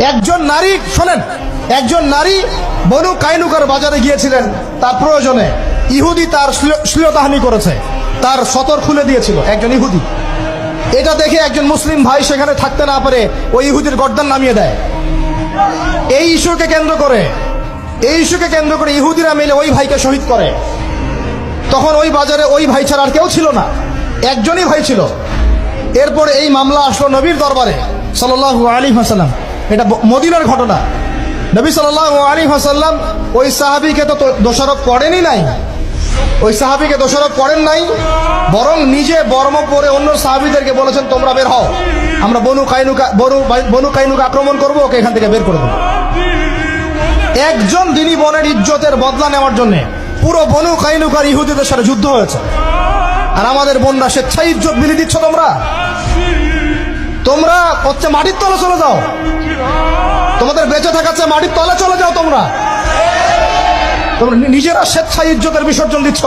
একজন নারী, শোনেন, একজন নারী বনু কাইনুকার বাজারে গিয়েছিলেন তার প্রয়োজনে। ইহুদি তার শ্লীলতাহানি করেছে, তার সতর খুলে দিয়েছিল একজন ইহুদি। এটা দেখে একজন মুসলিম ভাই সেখানে থাকতে না পারে ওই ইহুদির গর্দান নামিয়ে দেয়। এই ইস্যুকে কেন্দ্র করে ইহুদিরা মিলে ওই ভাইকে শহীদ করে। তখন ওই বাজারে ওই ভাই ছাড়া আর কেউ ছিল না, একজনই ভাই ছিল। এরপরে এই মামলা আসলো নবীর দরবারে সাল্লাল্লাহু আলাইহি ওয়াসাল্লাম। এটা মদিনার ঘটনা। নবী সাল্লাল্লাহু আলাইহি ওয়াসাল্লাম ওই সাহাবীকে তো দোষারোপ করেনই নাই, ওই সাহাবীকে দোষারোপ করেন নাই, বরং নিজে বর্ম পরে অন্য সাহাবীদেরকে বলেছেন তোমরা বের হও, আমরা বনু কাইনুকা আক্রমণ করবো, ওকে এখান থেকে বের করে দেবো। একজন দিনী বোনের ইজ্জতের বদলা নেওয়ার জন্য পুরো বনু কাইনুকার ইহুদিদের সাথে যুদ্ধ হয়েছে। আর আমাদের বোনরা স্বেচ্ছায় ইজ্জত বিলি দিচ্ছ। তোমরা হচ্ছে মাটির তলে চলে যাও, তোমাদের বেঁচে থাকার চেয়ে মাটির তলে চলে যাও। তোমরা নিজেরা স্বেচ্ছায় ইজ্জতের বিসর্জন দিচ্ছ।